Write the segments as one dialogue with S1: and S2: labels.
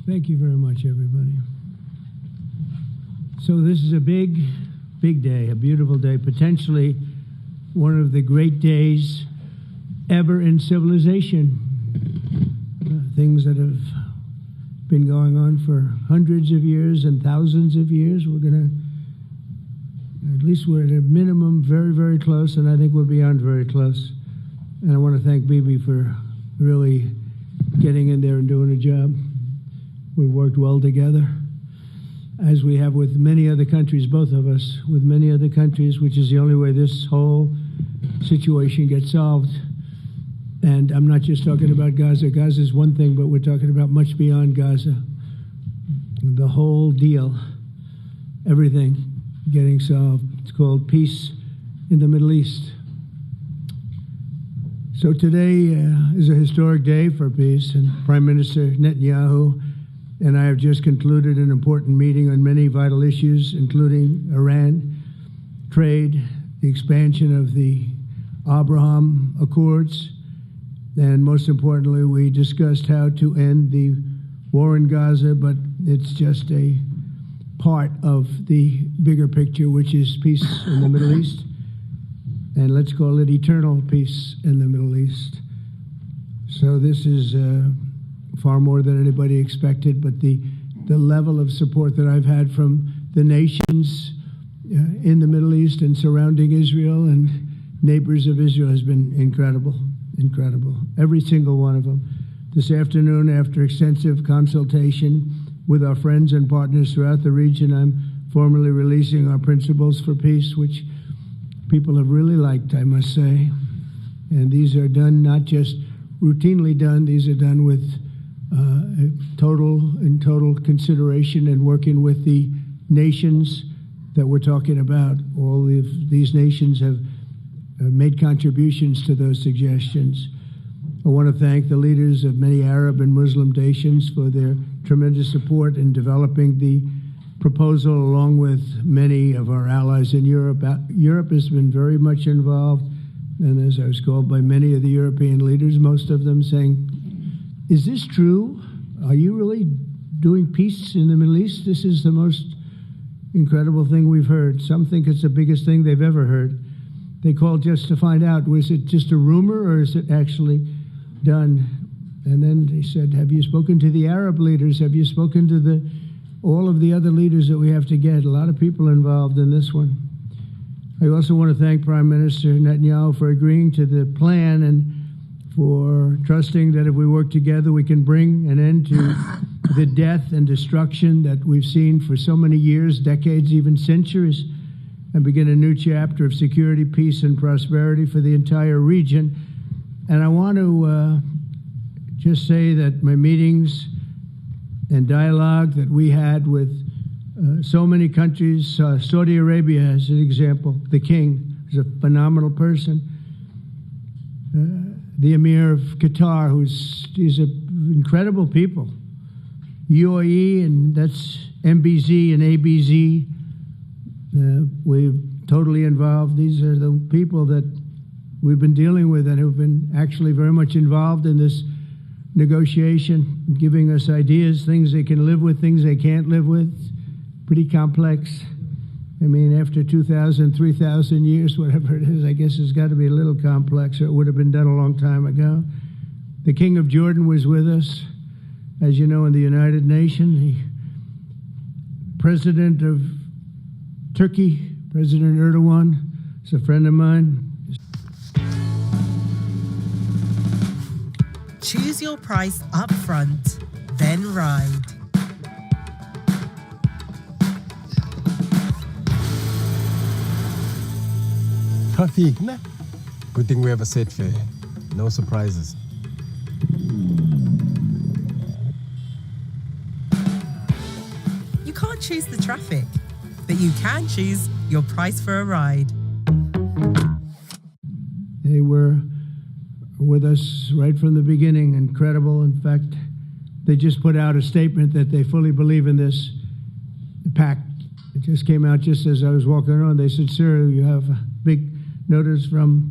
S1: Thank you very much, everybody. So this is a big, big day, a beautiful day, potentially one of the great days ever in civilization. Things that have been going on for hundreds of years and thousands of years. We're at a minimum very, very close, and I think we're beyond very close. And I want to thank Bibi for really getting in there and doing a job. We've worked well together, as we have with many other countries, both of us, with many other countries, which is the only way this whole situation gets solved. And I'm not just talking about Gaza. Gaza is one thing, but we're talking about much beyond Gaza. The whole deal, everything getting solved. It's called peace in the Middle East. So today is a historic day for peace, and Prime Minister Netanyahu and I have just concluded an important meeting on many vital issues, including Iran, trade, the expansion of the Abraham Accords, and most importantly, we discussed how to end the war in Gaza, but it's just a part of the bigger picture, which is peace in the Middle East, and let's call it eternal peace in the Middle East. So this is far more than anybody expected, but the level of support that I've had from the nations in the Middle East and surrounding Israel and neighbors of Israel has been incredible, incredible. Every single one of them. This afternoon, after extensive consultation with our friends and partners throughout the region, I'm formally releasing our principles for peace, which people have really liked, I must say. And these are done, not just routinely done, these are done with total consideration and working with the nations that we're talking about. All of these nations have made contributions to those suggestions. I want to thank the leaders of many Arab and Muslim nations for their tremendous support in developing the proposal, along with many of our allies in Europe. Europe has been very much involved, and as I was called by many of the European leaders, most of them saying, is this true? Are you really doing peace in the Middle East? This is the most incredible thing we've heard. Some think it's the biggest thing they've ever heard. They called just to find out, was it just a rumor or is it actually done? And then they said, have you spoken to the Arab leaders? Have you spoken to all of the other leaders that we have to get? A lot of people involved in this one. I also want to thank Prime Minister Netanyahu for agreeing to the plan and for trusting that if we work together, we can bring an end to the death and destruction that we've seen for so many years, decades, even centuries, and begin a new chapter of security, peace, and prosperity for the entire region. And I want to just say that my meetings and dialogue that we had with so many countries, Saudi Arabia as an example, the king is a phenomenal person. The Emir of Qatar, he's incredible people. UAE, and that's MBZ and ABZ. We're totally involved. These are the people that we've been dealing with and who've been actually very much involved in this negotiation, giving us ideas, things they can live with, things they can't live with. Pretty complex. I mean, after 2,000, 3,000 years, whatever it is, I guess it's got to be a little complex, or it would have been done a long time ago. The King of Jordan was with us, as you know, in the United Nations. The President of Turkey, President Erdogan, is a friend of mine.
S2: Choose your price up front, then ride.
S3: Traffic, ne? Good thing we have a set fare. No surprises.
S2: You can't choose the traffic, but you can choose your price for a ride.
S1: They were with us right from the beginning, incredible. In fact, they just put out a statement that they fully believe in this pact. It just came out just as I was walking around. They said, sir, you have a big notice from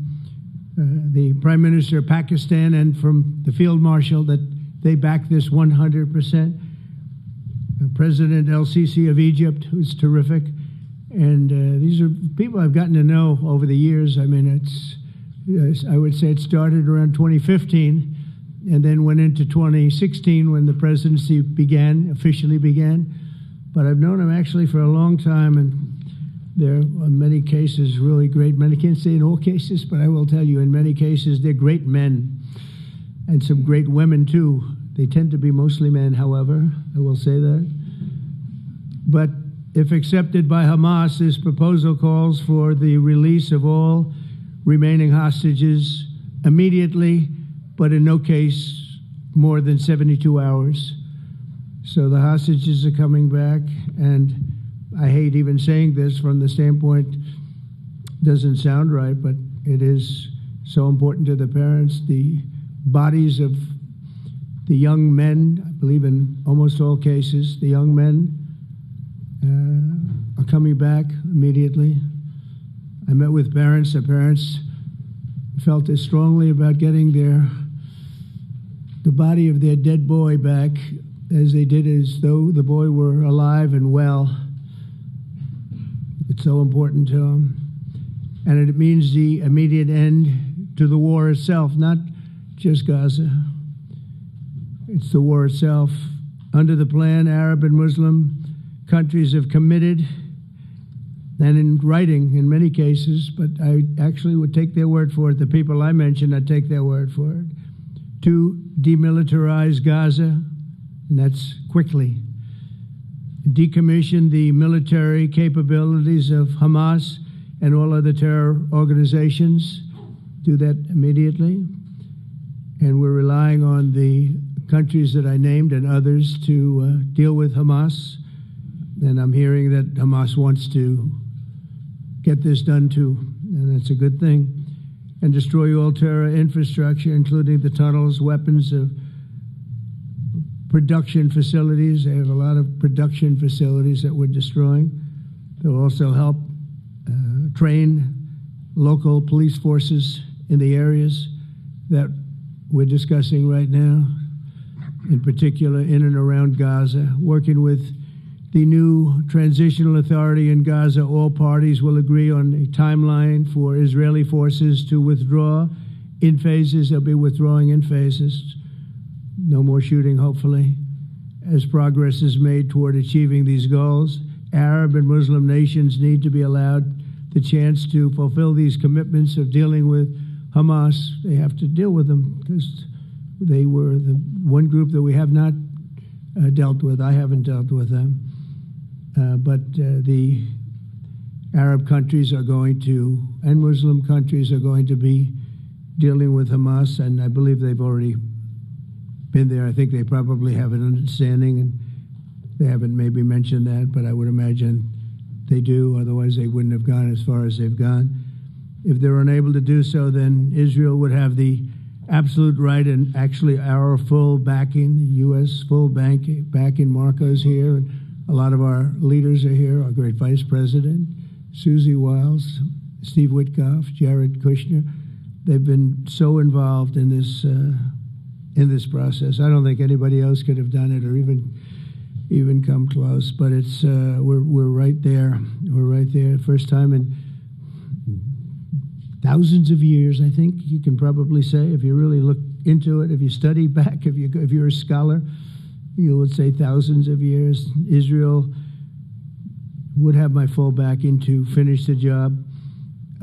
S1: the Prime Minister of Pakistan and from the Field Marshal that they back this 100%. President El-Sisi of Egypt, who's terrific. And these are people I've gotten to know over the years. I mean, I would say it started around 2015 and then went into 2016 when the presidency officially began. But I've known him actually for a long time, and there are in many cases really great men. I can't say in all cases, but I will tell you in many cases they're great men and some great women too. They tend to be mostly men, however, I will say that. But if accepted by Hamas, this proposal calls for the release of all remaining hostages immediately, but in no case more than 72 hours. So the hostages are coming back, and I hate even saying this from the standpoint, doesn't sound right, but it is so important to the parents. The bodies of the young men, I believe in almost all cases, the young men are coming back immediately. I met with parents. The parents felt as strongly about getting the body of their dead boy back as they did as though the boy were alive and well. It's so important to them. And it means the immediate end to the war itself, not just Gaza. It's the war itself. Under the plan, Arab and Muslim countries have committed, and in writing in many cases, but I actually would take their word for it. The people I mentioned, I'd take their word for it, to demilitarize Gaza, and that's quickly. Decommission the military capabilities of Hamas and all other terror organizations. Do that immediately. And we're relying on the countries that I named and others to deal with Hamas. And I'm hearing that Hamas wants to get this done too, and that's a good thing. And destroy all terror infrastructure, including the tunnels, weapons of production facilities. They have a lot of production facilities that we're destroying. They'll also help train local police forces in the areas that we're discussing right now, in particular in and around Gaza, working with the new transitional authority in Gaza. All parties will agree on a timeline for Israeli forces to withdraw in phases. They'll be withdrawing in phases. No more shooting, hopefully, as progress is made toward achieving these goals. Arab and Muslim nations need to be allowed the chance to fulfill these commitments of dealing with Hamas. They have to deal with them because they were the one group that we have not dealt with. I haven't dealt with them. But the Arab countries are going to, and Muslim countries are going to be dealing with Hamas, and I believe they've already been there. I think they probably have an understanding, and they haven't maybe mentioned that, but I would imagine they do, otherwise they wouldn't have gone as far as they've gone. If they're unable to do so, then Israel would have the absolute right, and actually our full backing, the U.S. full backing. Marco's here, and a lot of our leaders are here, our great Vice President, Susie Wiles, Steve Witkoff, Jared Kushner. They've been so involved in this process. I don't think anybody else could have done it or even come close, but it's we're right there. We're right there. First time in thousands of years, I think you can probably say, if you really look into it, if you study back, if you're a scholar, you would say thousands of years. Israel would have my full backing to finish the job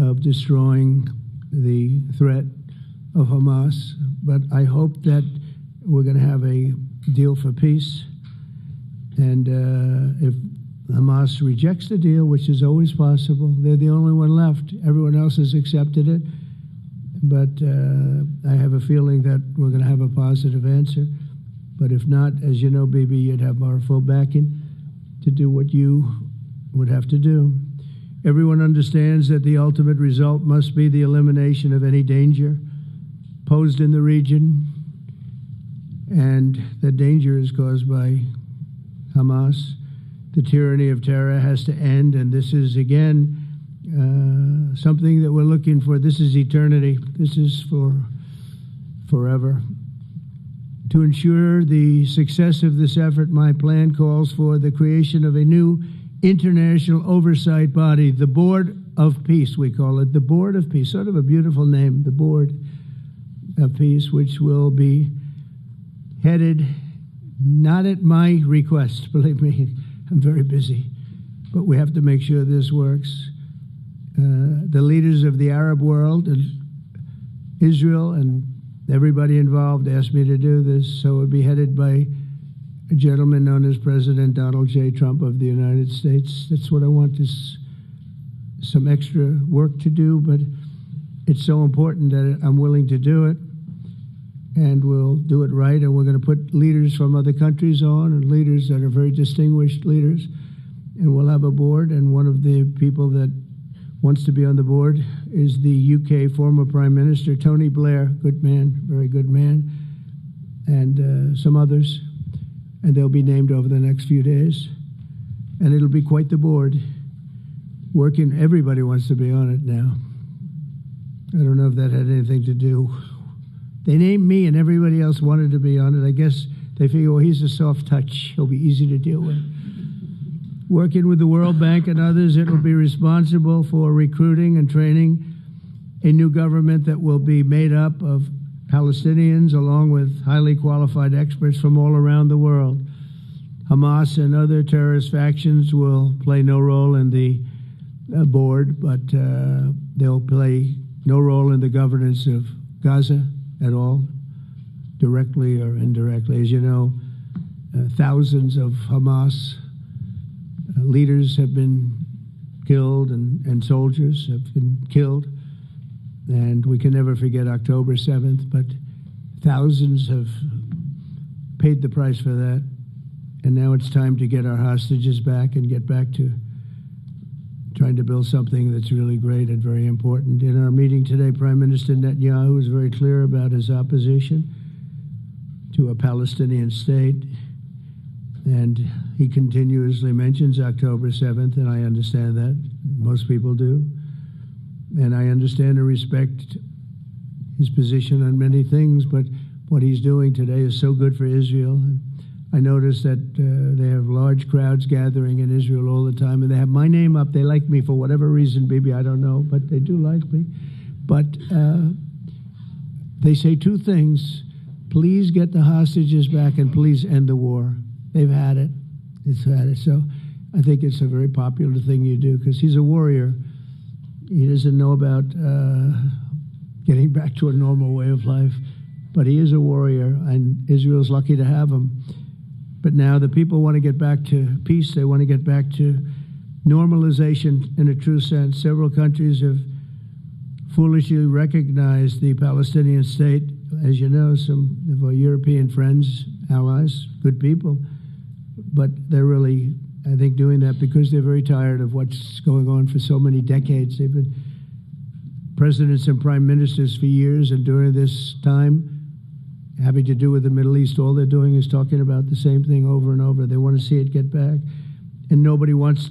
S1: of destroying the threat of Hamas. But I hope that we're going to have a deal for peace. And if Hamas rejects the deal, which is always possible, they're the only one left. Everyone else has accepted it. But I have a feeling that we're going to have a positive answer. But if not, as you know, Bibi, you'd have our full backing to do what you would have to do. Everyone understands that the ultimate result must be the elimination of any danger posed in the region, and that danger is caused by Hamas. The tyranny of terror has to end, and this is, again, something that we're looking for. This is eternity. This is for forever. To ensure the success of this effort, my plan calls for the creation of a new international oversight body, the Board of Peace, we call it, the Board of Peace, sort of a beautiful name, the Board of Peace, which will be headed, not at my request, believe me, I'm very busy, but we have to make sure this works. The leaders of the Arab world and Israel and everybody involved asked me to do this, so it would be headed by a gentleman known as President Donald J. Trump of the United States. That's what I want, is some extra work to do, but it's so important that I'm willing to do it, and we'll do it right, and we're going to put leaders from other countries on, and leaders that are very distinguished leaders, and we'll have a board, and one of the people that wants to be on the board is the UK former Prime Minister, Tony Blair, good man, very good man, and some others, and they'll be named over the next few days, and it'll be quite the board. Working, everybody wants to be on it now. I don't know if that had anything to do. They named me and everybody else wanted to be on it. I guess they figure, well, he's a soft touch. He'll be easy to deal with. Working with the World Bank and others, it will be responsible for recruiting and training a new government that will be made up of Palestinians along with highly qualified experts from all around the world. Hamas and other terrorist factions will play no role in the board, but they'll play no role in the governance of Gaza at all, directly or indirectly. As you know, thousands of Hamas leaders have been killed and soldiers have been killed, and we can never forget October 7th, but thousands have paid the price for that, and now it's time to get our hostages back and get back to trying to build something that's really great and very important. In our meeting today, Prime Minister Netanyahu was very clear about his opposition to a Palestinian state, and he continuously mentions October 7th, and I understand that. Most people do. And I understand and respect his position on many things, but what he's doing today is so good for Israel. I noticed that they have large crowds gathering in Israel all the time, and they have my name up. They like me for whatever reason, maybe I don't know, but they do like me. But they say two things: please get the hostages back, and please end the war. They've had it. It's had it. So I think it's a very popular thing you do, because he's a warrior. He doesn't know about getting back to a normal way of life, but he is a warrior, and Israel's lucky to have him. But now the people want to get back to peace. They want to get back to normalization in a true sense. Several countries have foolishly recognized the Palestinian state. As you know, some of our European friends, allies, good people, but they're really, I think, doing that because they're very tired of what's going on for so many decades. They've been presidents and prime ministers for years, and during this time, having to do with the Middle East, all they're doing is talking about the same thing over and over. They want to see it get back. And nobody wants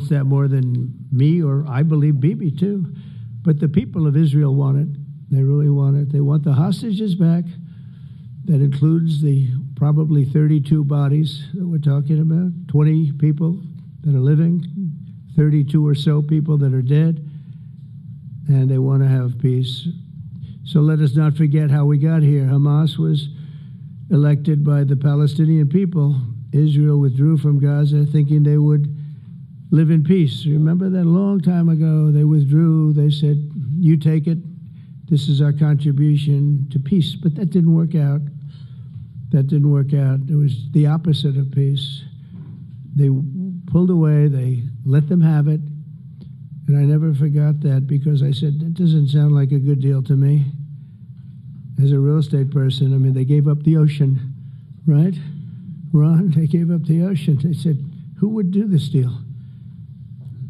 S1: that more than me, or I believe Bibi too. But the people of Israel want it. They really want it. They want the hostages back. That includes the probably 32 bodies that we're talking about, 20 people that are living, 32 or so people that are dead, and they want to have peace. So let us not forget how we got here. Hamas was elected by the Palestinian people. Israel withdrew from Gaza thinking they would live in peace. Remember that a long time ago? They withdrew. They said, you take it. This is our contribution to peace. But that didn't work out. That didn't work out. It was the opposite of peace. They pulled away. They let them have it. And I never forgot that, because I said, that doesn't sound like a good deal to me. As a real estate person, I mean, they gave up the ocean, right? Ron, they gave up the ocean. They said, who would do this deal?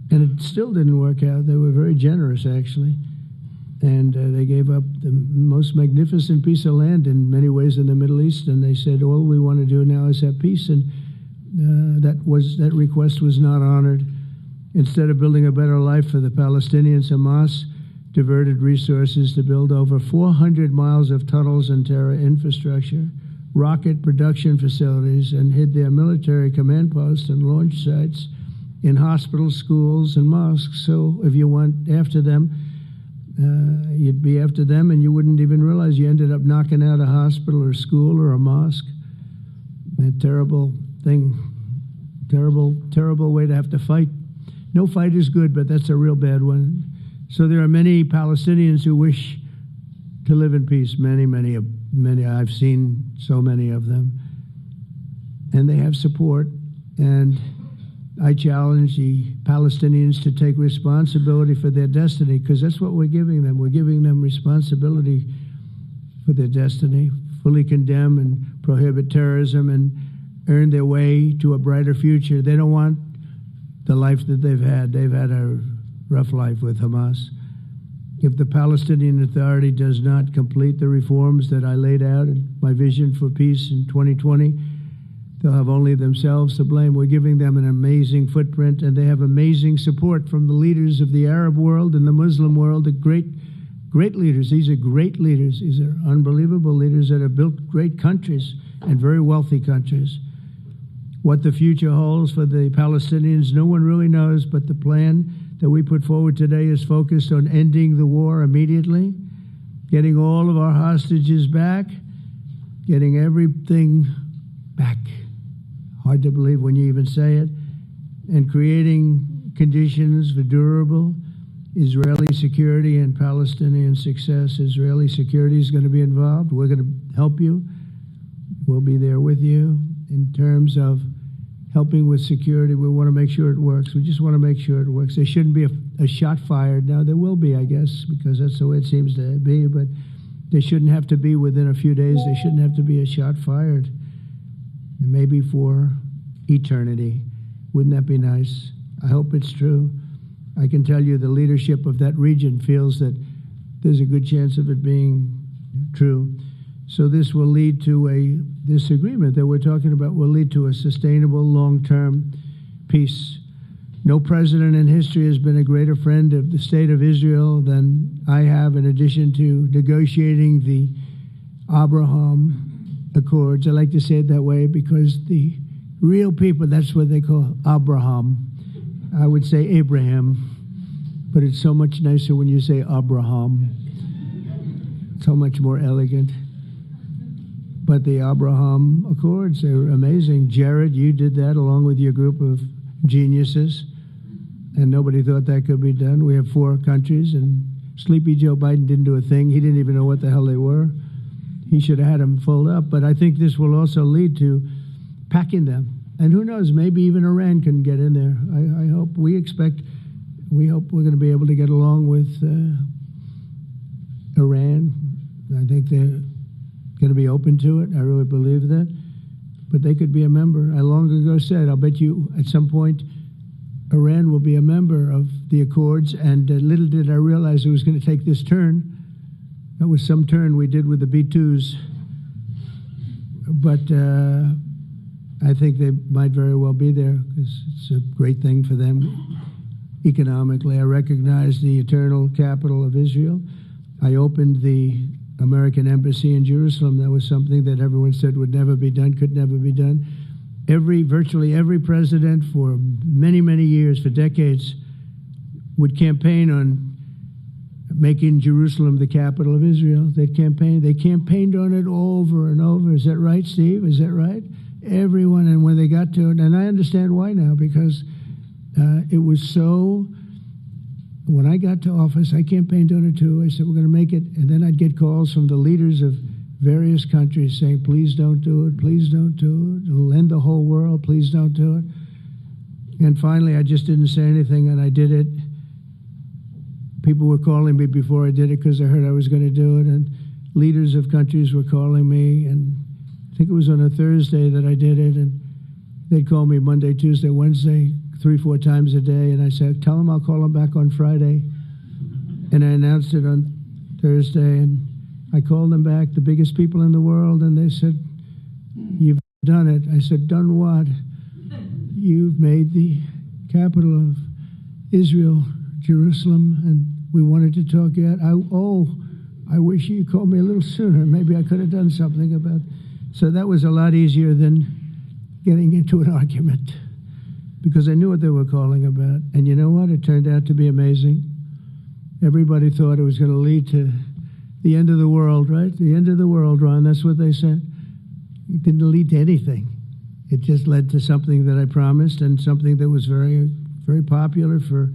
S1: And it still didn't work out. They were very generous, actually. And they gave up the most magnificent piece of land in many ways in the Middle East. And they said, all we want to do now is have peace. And that request was not honored. Instead of building a better life for the Palestinians, Hamas diverted resources to build over 400 miles of tunnels and terror infrastructure rocket production facilities and hid their military command posts and launch sites in hospitals, schools, and mosques. So if you went after them, you'd be after them, and you wouldn't even realize you ended up knocking out a hospital or school or a mosque. A terrible thing, terrible way to have to fight. No fight is good, but that's a real bad one. So there are many Palestinians who wish to live in peace. Many. I've seen so many of them, and they have support. And I challenge the Palestinians to take responsibility for their destiny, because that's what we're giving them. We're giving them responsibility for their destiny, fully condemn and prohibit terrorism and earn their way to a brighter future. They don't want the life that they've had. They've had a rough life with Hamas. If the Palestinian Authority does not complete the reforms that I laid out in my vision for peace in 2020, they'll have only themselves to blame. We're giving them an amazing footprint, and they have amazing support from the leaders of the Arab world and the Muslim world, the great leaders. These are great leaders. These are unbelievable leaders that have built great countries and very wealthy countries. What the future holds for the Palestinians, no one really knows, but the plan that we put forward today is focused on ending the war immediately, getting all of our hostages back, getting everything back. Hard to believe when you even say it, and creating conditions for durable Israeli security and Palestinian success. Israeli security is going to be involved. We're going to help you. We'll be there with you in terms of helping with security. We want to make sure it works. We just want to make sure it works. There shouldn't be a shot fired. Now, there will be, I guess, because that's the way it seems to be, but there shouldn't have to be within a few days. There shouldn't have to be a shot fired. Maybe for eternity. Wouldn't that be nice? I hope it's true. I can tell you the leadership of that region feels that there's a good chance of it being true. So this will lead to this agreement that we're talking about will lead to a sustainable long-term peace. No president in history has been a greater friend of the state of Israel than I have, in addition to negotiating the Abraham Accords. I like to say it that way because the real people, that's what they call Abraham. I would say Abraham, but it's so much nicer when you say Abraham. So much more elegant. But the Abraham Accords, they're amazing. Jared, you did that along with your group of geniuses, and nobody thought that could be done. We have 4 countries, and Sleepy Joe Biden didn't do a thing. He didn't even know what the hell they were. He should have had them fold up. But I think this will also lead to packing them. And who knows, maybe even Iran can get in there. I hope, we hope we're going to be able to get along with Iran. I think they're going to be open to it. I really believe that. But they could be a member. I long ago said, I'll bet you at some point Iran will be a member of the Accords. And little did I realize it was going to take this turn. That was some turn we did with the B-2s. But I think they might very well be there because it's a great thing for them economically. I recognize the eternal capital of Israel. I opened the American embassy in Jerusalem. That was something that everyone said would never be done, could never be done. Virtually every president for many, many years, for decades, would campaign on making Jerusalem the capital of Israel. They campaigned on it over and over. Is that right, Steve? Is that right? Everyone, and when they got to it, and I understand why now, because it was so. When I got to office, I campaigned on it too. I said, we're going to make it. And then I'd get calls from the leaders of various countries saying, please don't do it. Please don't do it. It'll end the whole world. Please don't do it. And finally, I just didn't say anything, and I did it. People were calling me before I did it because they heard I was going to do it. And leaders of countries were calling me. And I think it was on a Thursday that I did it. And they'd call me Monday, Tuesday, Wednesday, 3-4 times a day, and I said, tell them I'll call them back on Friday. And I announced it on Thursday, and I called them back, the biggest people in the world, and they said, you've done it. I said, done what? You've made the capital of Israel, Jerusalem, and we wanted to talk yet. I wish you called me a little sooner. Maybe I could have done something about So that was a lot easier than getting into an argument, because I knew what they were calling about. And you know what? It turned out to be amazing. Everybody thought it was going to lead to the end of the world, right? The end of the world, Ron, that's what they said. It didn't lead to anything. It just led to something that I promised, and something that was very, very popular for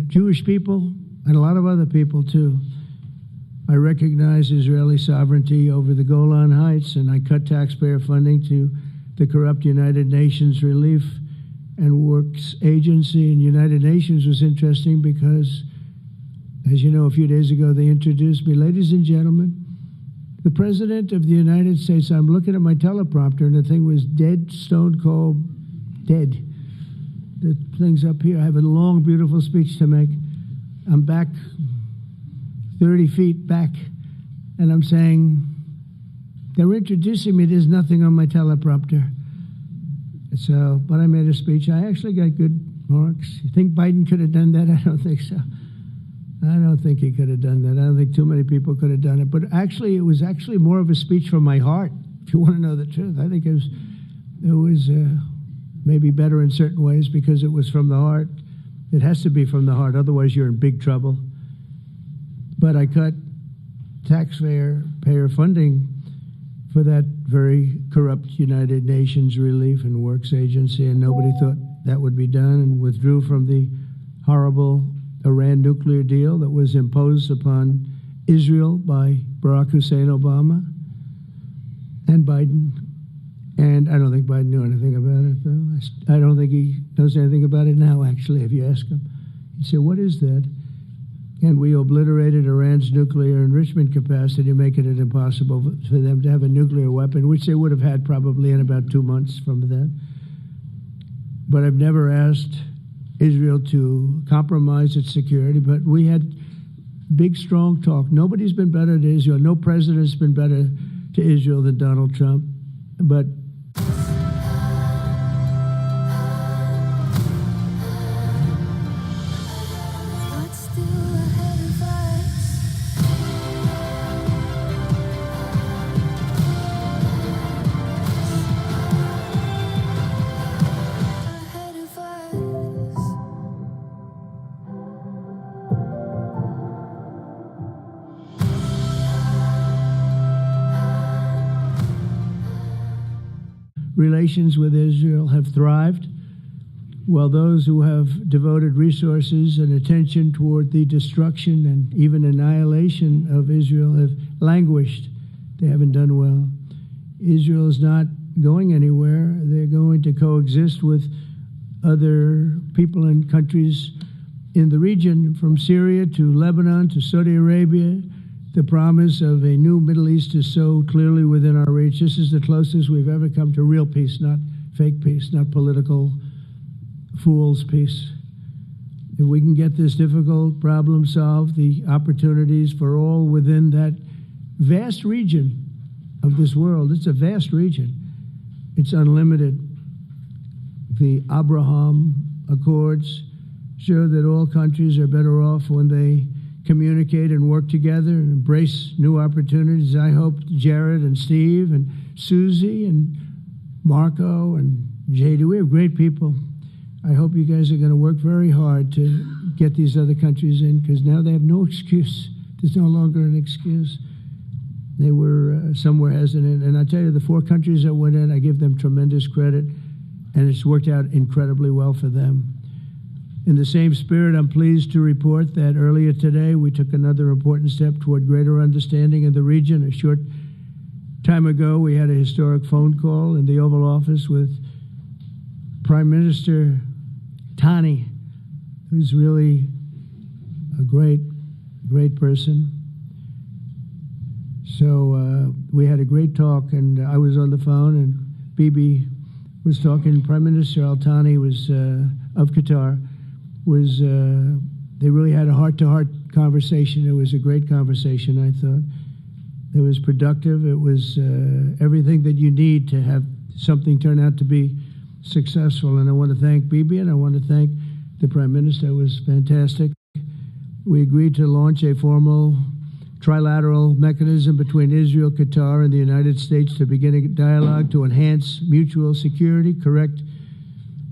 S1: Jewish people and a lot of other people too. I recognize Israeli sovereignty over the Golan Heights, and I cut taxpayer funding to the corrupt United Nations Relief and Works Agency. And United Nations was interesting because, as you know, a few days ago they introduced me. Ladies and gentlemen, the President of the United States. I'm looking at my teleprompter, and the thing was dead, stone cold, dead. The thing's up here. I have a long, beautiful speech to make. I'm back 30 feet back, and I'm saying, they're introducing me. There's nothing on my teleprompter. So, but I made a speech. I actually got good marks. You think Biden could have done that? I don't think so. I don't think he could have done that. I don't think too many people could have done it. But actually, it was actually more of a speech from my heart, if you want to know the truth. I think it was maybe better in certain ways because it was from the heart. It has to be from the heart, otherwise you're in big trouble. But I cut taxpayer funding for that very corrupt United Nations Relief and Works Agency, and nobody thought that would be done, and withdrew from the horrible Iran nuclear deal that was imposed upon Israel by Barack Hussein Obama and Biden. And I don't think Biden knew anything about it, though. I don't think he knows anything about it now, actually, if you ask him. He'd say, what is that? And we obliterated Iran's nuclear enrichment capacity, making it impossible for them to have a nuclear weapon, which they would have had probably in about 2 months from that. But I've never asked Israel to compromise its security, but we had big, strong talk. Nobody's been better to Israel. No president's been better to Israel than Donald Trump. But relations with Israel have thrived, while those who have devoted resources and attention toward the destruction and even annihilation of Israel have languished. They haven't done well. Israel is not going anywhere. They're going to coexist with other people and countries in the region, from Syria to Lebanon to Saudi Arabia. The promise of a new Middle East is so clearly within our reach. This is the closest we've ever come to real peace, not fake peace, not political fool's peace. If we can get this difficult problem solved, the opportunities for all within that vast region of this world, it's a vast region, it's unlimited. The Abraham Accords show that all countries are better off when they communicate and work together and embrace new opportunities. I hope Jared and Steve and Susie and Marco and JD, we have great people. I hope you guys are going to work very hard to get these other countries in, because now they have no excuse. There's no longer an excuse. They were somewhere hesitant. And I tell you, the 4 countries that went in, I give them tremendous credit, and it's worked out incredibly well for them. In the same spirit, I'm pleased to report that earlier today we took another important step toward greater understanding of the region. A short time ago, we had a historic phone call in the Oval Office with Prime Minister Tani, who's really a great, great person. So we had a great talk, and I was on the phone, and Bibi was talking. Prime Minister Al-Thani was of Qatar. They really had a heart-to-heart conversation. It was a great conversation, I thought. It was productive. It was everything that you need to have something turn out to be successful. And I want to thank Bibi, and I want to thank the Prime Minister. It was fantastic. We agreed to launch a formal trilateral mechanism between Israel, Qatar, and the United States to begin a dialogue to enhance mutual security, correct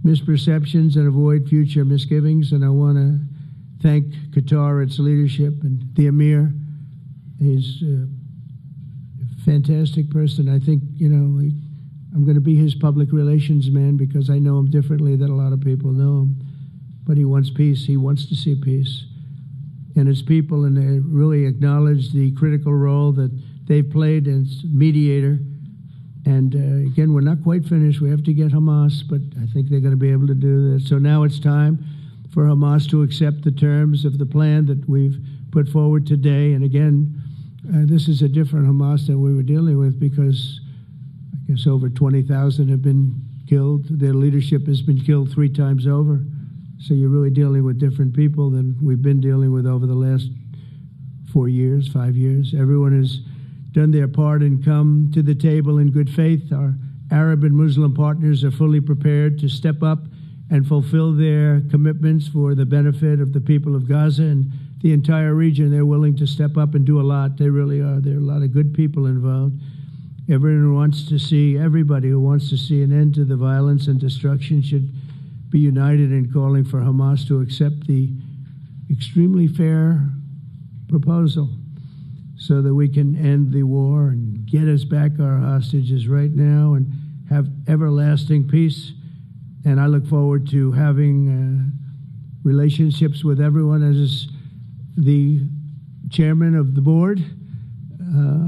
S1: misperceptions, and avoid future misgivings. And I want to thank Qatar, its leadership, and the Emir. He's a fantastic person. I think, I'm going to be his public relations man because I know him differently than a lot of people know him. But he wants peace. He wants to see peace. And his people, and they really acknowledge the critical role that they've played as mediator. And again, we're not quite finished. We have to get Hamas, but I think they're going to be able to do that. So now it's time for Hamas to accept the terms of the plan that we've put forward today. And again, this is a different Hamas than we were dealing with because I guess over 20,000 have been killed. Their leadership has been killed 3 times over. So you're really dealing with different people than we've been dealing with over the last 4 years, 5 years. Everyone has done their part and come to the table in good faith. Our Arab and Muslim partners are fully prepared to step up and fulfill their commitments for the benefit of the people of Gaza and the entire region. They're willing to step up and do a lot. They really are. There are a lot of good people involved. Everyone who wants to see, everybody who wants to see an end to the violence and destruction should be united in calling for Hamas to accept the extremely fair proposal so that we can end the war and get us back our hostages right now and have everlasting peace. And I look forward to having relationships with everyone. As the chairman of the board,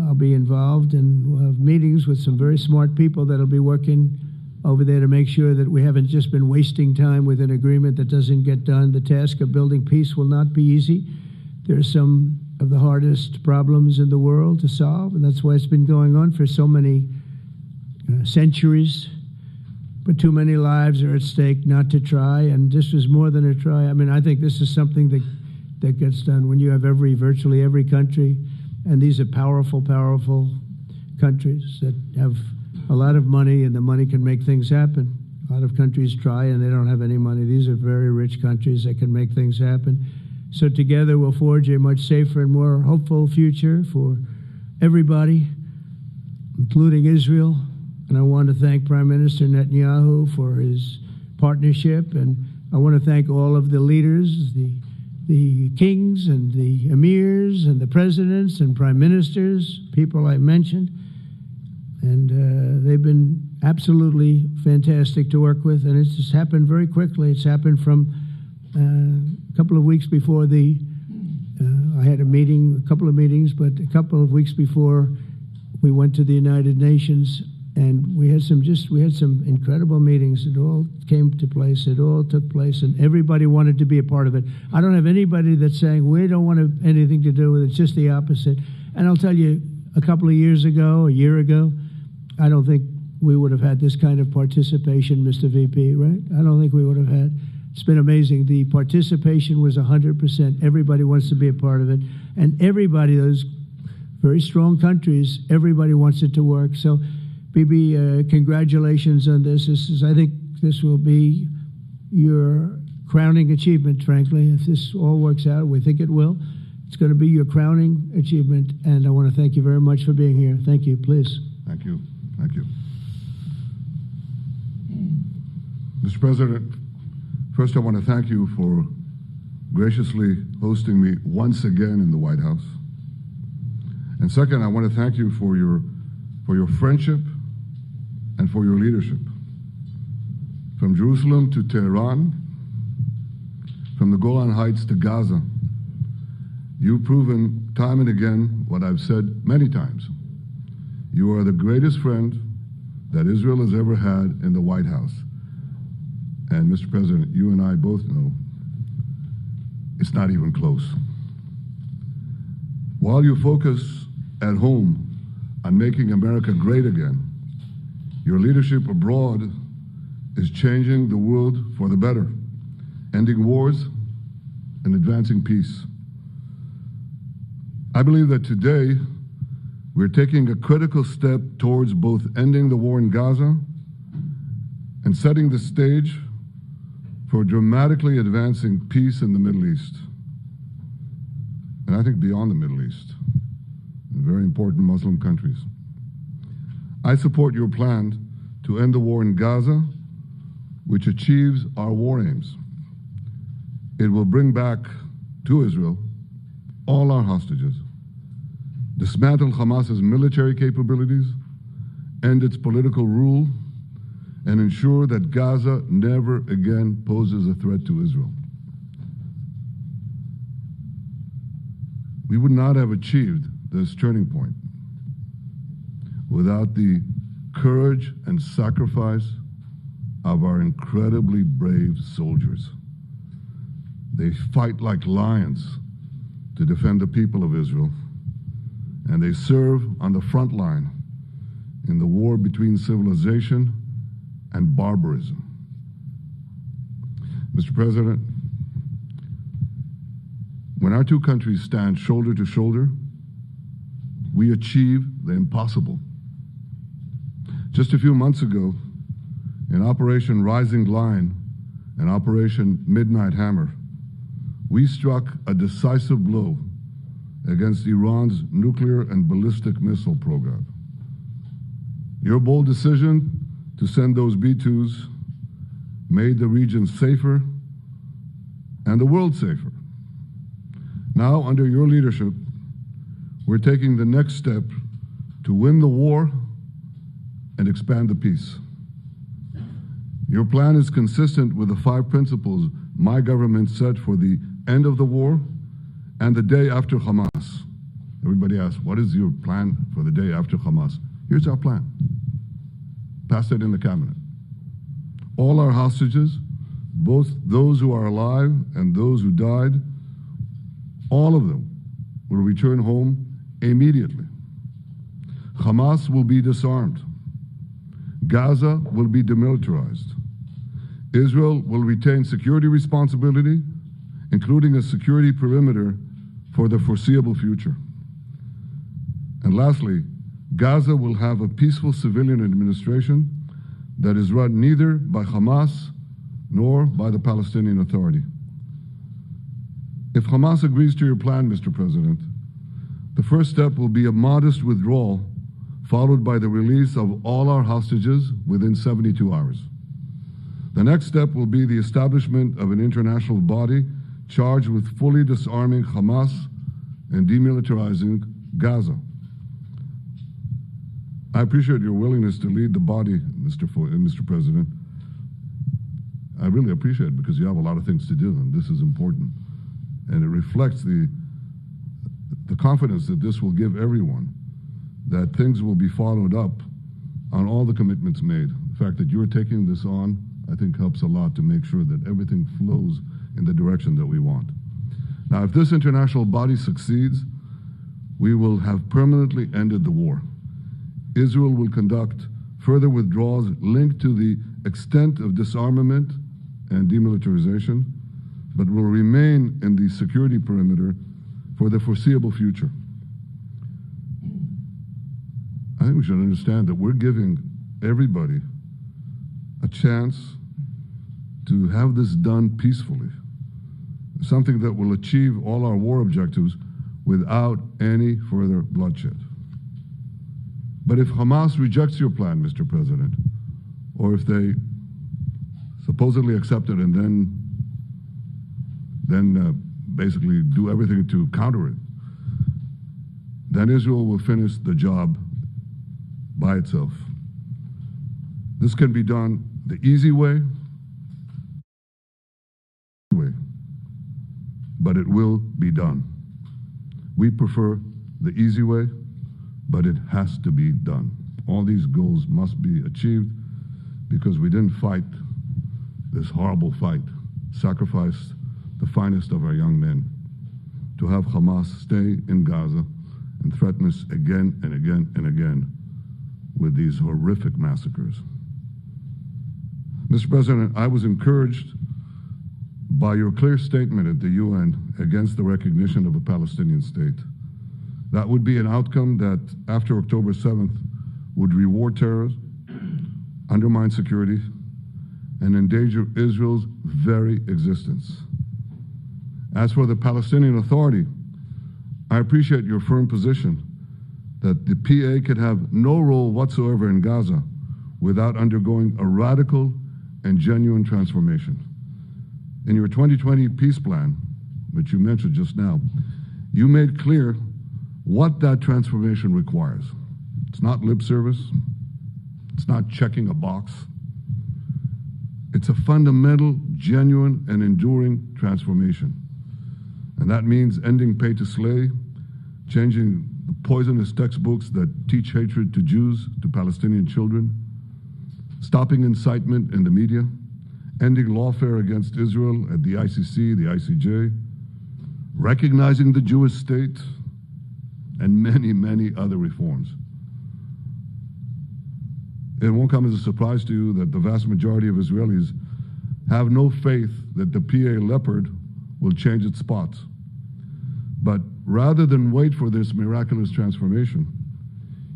S1: I'll be involved, and we'll have meetings with some very smart people that'll be working over there to make sure that we haven't just been wasting time with an agreement that doesn't get done. The task of building peace will not be easy. There are some of the hardest problems in the world to solve, and that's why it's been going on for so many centuries. But too many lives are at stake not to try, and this is more than a try. I mean, I think this is something that gets done when you have virtually every country, and these are powerful, powerful countries that have a lot of money, and the money can make things happen. A lot of countries try and they don't have any money. These are very rich countries that can make things happen. So together we'll forge a much safer and more hopeful future for everybody, including Israel. And I want to thank Prime Minister Netanyahu for his partnership. And I want to thank all of the leaders, the kings and the emirs and the presidents and prime ministers, people I mentioned. And they've been absolutely fantastic to work with, and it's just happened very quickly. It's happened from a couple of weeks before I had a couple of meetings, but a couple of weeks before we went to the United Nations, and we had some incredible meetings. It all came to place. It all took place, and everybody wanted to be a part of it. I don't have anybody that's saying we don't want anything to do with it. It's just the opposite. And I'll tell you, a couple of years ago, a year ago, I don't think we would have had this kind of participation, Mr. VP, right? I don't think we would have had. It's been amazing. The participation was 100%. Everybody wants to be a part of it. And everybody, those very strong countries, everybody wants it to work. So, Bibi, congratulations on this. I think this will be your crowning achievement, frankly. If this all works out, we think it will. It's going to be your crowning achievement. And I want to thank you very much for being here. Thank you. Please.
S4: Thank you. Thank you. Mr. President, first I want to thank you for graciously hosting me once again in the White House. And second, I want to thank you for your friendship and for your leadership. From Jerusalem to Tehran, from the Golan Heights to Gaza, you've proven time and again what I've said many times. You are the greatest friend that Israel has ever had in the White House. And Mr. President, you and I both know it's not even close. While you focus at home on making America great again, your leadership abroad is changing the world for the better, ending wars and advancing peace. I believe that today we're taking a critical step towards both ending the war in Gaza and setting the stage for dramatically advancing peace in the Middle East, and I think beyond the Middle East. very important Muslim countries. I support your plan to end the war in Gaza, which achieves our war aims. It will bring back to Israel all our hostages, dismantle Hamas's military capabilities, end its political rule, and ensure that Gaza never again poses a threat to Israel. We would not have achieved this turning point without the courage and sacrifice of our incredibly brave soldiers. They fight like lions to defend the people of Israel, and they serve on the front line in the war between civilization and barbarism. Mr. President, when our two countries stand shoulder to shoulder, we achieve the impossible. Just a few months ago, in Operation Rising Lion and Operation Midnight Hammer, we struck a decisive blow against Iran's nuclear and ballistic missile program. Your bold decision to send those B-2s made the region safer and the world safer. Now, under your leadership, we're taking the next step to win the war and expand the peace. Your plan is consistent with the 5 principles my government set for the end of the war and the day after Hamas. Everybody asks, what is your plan for the day after Hamas? Here's our plan. Pass it in the cabinet. All our hostages, both those who are alive and those who died, all of them will return home immediately. Hamas will be disarmed. Gaza will be demilitarized. Israel will retain security responsibility, including a security perimeter for the foreseeable future. And lastly, Gaza will have a peaceful civilian administration that is run neither by Hamas nor by the Palestinian Authority. If Hamas agrees to your plan, Mr. President, the first step will be a modest withdrawal, followed by the release of all our hostages within 72 hours. The next step will be the establishment of an international body charged with fully disarming Hamas and demilitarizing Gaza. I appreciate your willingness to lead the body, Mr. President. I really appreciate it because you have a lot of things to do, and this is important. And it reflects the confidence that this will give everyone, that things will be followed up on all the commitments made. The fact that you're taking this on, I think, helps a lot to make sure that everything flows in the direction that we want. Now, if this international body succeeds, we will have permanently ended the war. Israel will conduct further withdrawals linked to the extent of disarmament and demilitarization, but will remain in the security perimeter for the foreseeable future. I think we should understand that we're giving everybody a chance to have this done peacefully, something that will achieve all our war objectives without any further bloodshed. But if Hamas rejects your plan, Mr. President, or if they supposedly accept it and then basically do everything to counter it, then Israel will finish the job by itself. This can be done the easy way, but it will be done. We prefer the easy way, but it has to be done. All these goals must be achieved because we didn't fight this horrible fight, sacrificed the finest of our young men to have Hamas stay in Gaza and threaten us again and again and again with these horrific massacres. Mr. President, I was encouraged by your clear statement at the UN against the recognition of a Palestinian state. That would be an outcome that, after October 7th, would reward terrorism, undermine security, and endanger Israel's very existence. As for the Palestinian Authority, I appreciate your firm position that the PA could have no role whatsoever in Gaza without undergoing a radical and genuine transformation. In your 2020 peace plan, which you mentioned just now, you made clear what that transformation requires. It's not lip service. It's not checking a box. It's a fundamental, genuine, and enduring transformation. And that means ending pay to slay, changing the poisonous textbooks that teach hatred to Jews, to Palestinian children, stopping incitement in the media, ending lawfare against Israel at the ICC, the ICJ, recognizing the Jewish state, and many, many other reforms. It won't come as a surprise to you that the vast majority of Israelis have no faith that the PA Leopard will change its spots. But rather than wait for this miraculous transformation,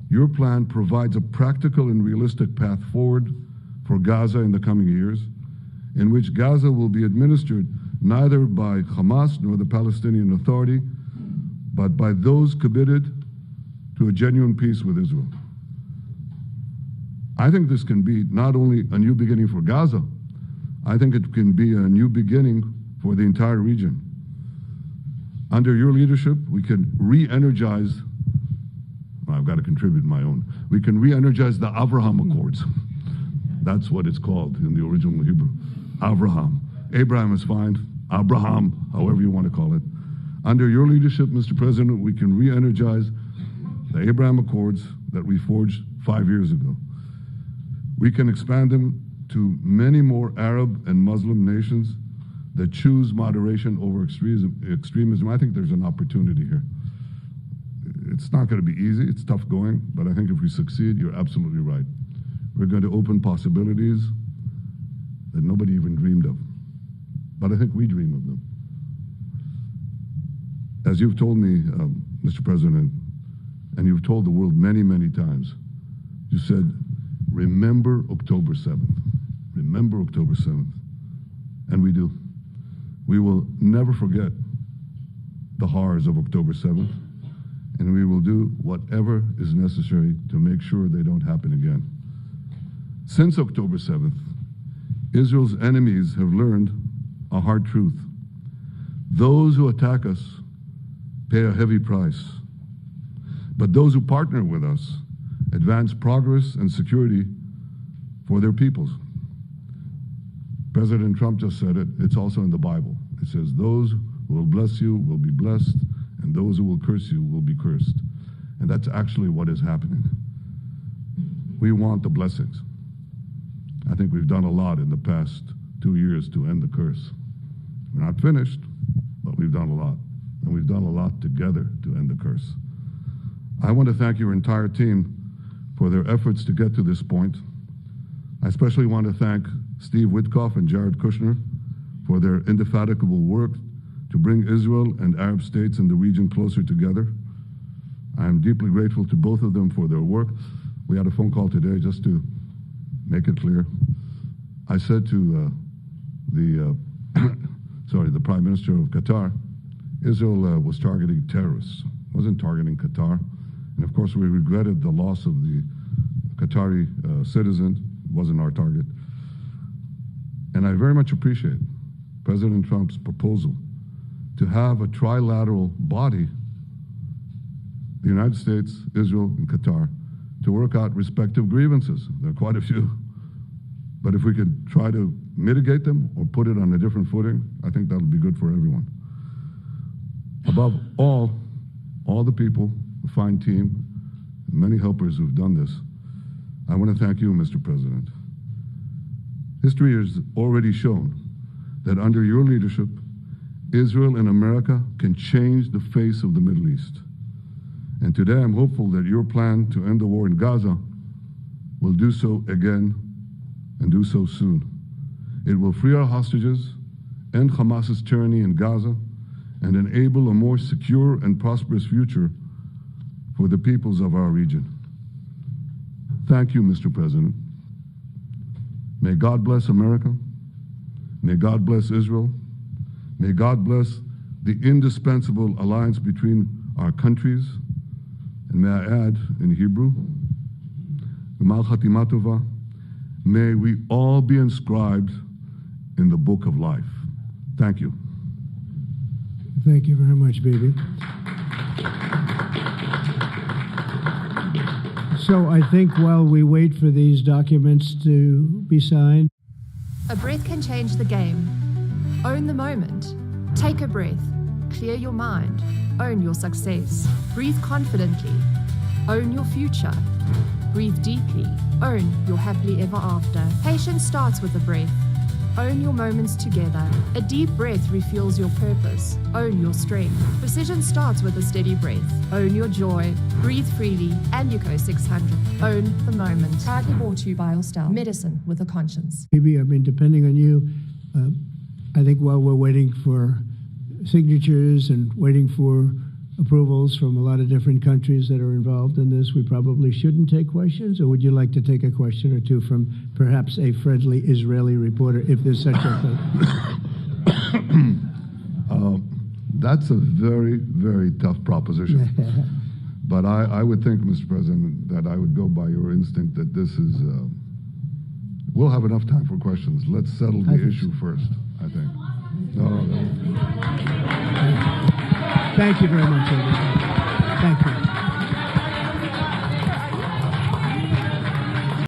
S4: your plan provides a practical and realistic path forward for Gaza in the coming years, in which Gaza will be administered neither by Hamas nor the Palestinian Authority, but by those committed to a genuine peace with Israel. I think this can be not only a new beginning for Gaza, I think it can be a new beginning for the entire region. Under your leadership, we can re-energize, well, I've got to contribute my own, we can re-energize the Abraham Accords. That's what it's called in the original Hebrew, Abraham. Abraham is fine, Abraham, however you want to call it. Under your leadership, Mr. President, we can re-energize the Abraham Accords that we forged 5 years ago. We can expand them to many more Arab and Muslim nations that choose moderation over extremism. I think there's an opportunity here. It's not going to be easy. It's tough going, but I think if we succeed, you're absolutely right. We're going to open possibilities that nobody even dreamed of. But I think we dream of them. As you've told me, Mr. President, and you've told the world many, many times, you said, remember October 7th. Remember October 7th. And we do. We will never forget the horrors of October 7th, and we will do whatever is necessary to make sure they don't happen again. Since October 7th, Israel's enemies have learned a hard truth. Those who attack us pay a heavy price, but those who partner with us advance progress and security for their peoples. President Trump just said it. It's also in the Bible. It says, those who will bless you will be blessed, and those who will curse you will be cursed. And that's actually what is happening. We want the blessings. I think we've done a lot in the past 2 years to end the curse. We're not finished, but we've done a lot. And we've done a lot together to end the curse. I want to thank your entire team for their efforts to get to this point. I especially want to thank Steve Witkoff and Jared Kushner for their indefatigable work to bring Israel and Arab states in the region closer together. I am deeply grateful to both of them for their work. We had a phone call today just to make it clear. I said to the Prime Minister of Qatar, Israel was targeting terrorists, wasn't targeting Qatar. And of course, we regretted the loss of the Qatari citizen, wasn't our target. And I very much appreciate President Trump's proposal to have a trilateral body, the United States, Israel, and Qatar, to work out respective grievances. There are quite a few. But if we could try to mitigate them or put it on a different footing, I think that'll be good for everyone. Above all the people, the fine team, many helpers who've done this, I want to thank you, Mr. President. History has already shown that under your leadership, Israel and America can change the face of the Middle East. And today I'm hopeful that your plan to end the war in Gaza will do so again and do so soon. It will free our hostages, end Hamas's tyranny in Gaza, and enable a more secure and prosperous future for the peoples of our region. Thank you, Mr. President. May God bless America. May God bless Israel. May God bless the indispensable alliance between our countries, And may I add, in Hebrew, G'mal Chatima Tova, may we all be inscribed in the book of life. Thank you.
S1: Thank you very much, Bibi. So I think while we wait for these documents to be signed.
S5: A breath can change the game. Own the moment. Take a breath. Clear your mind. Own your success. Breathe confidently. Own your future. Breathe deeply. Own your happily ever after. Patience starts with a breath. Own your moments together. A deep breath refuels your purpose. Own your strength. Precision starts with a steady breath. Own your joy. Breathe freely. And Yuko 600. Own the moment. Proudly brought to you by Ostel. Medicine with a conscience.
S1: Maybe, I mean, depending on you, I think while we're waiting for signatures and waiting for approvals from a lot of different countries that are involved in this, we probably shouldn't take questions? Or would you like to take a question or two from perhaps a friendly Israeli reporter, if there's such a thing?
S4: That's a very, very tough proposition. But I would think, Mr. President, that I would go by your instinct that this is, we'll have enough time for questions. Let's settle the issue first, I think. No.
S1: Thank you very much, everybody. Thank you.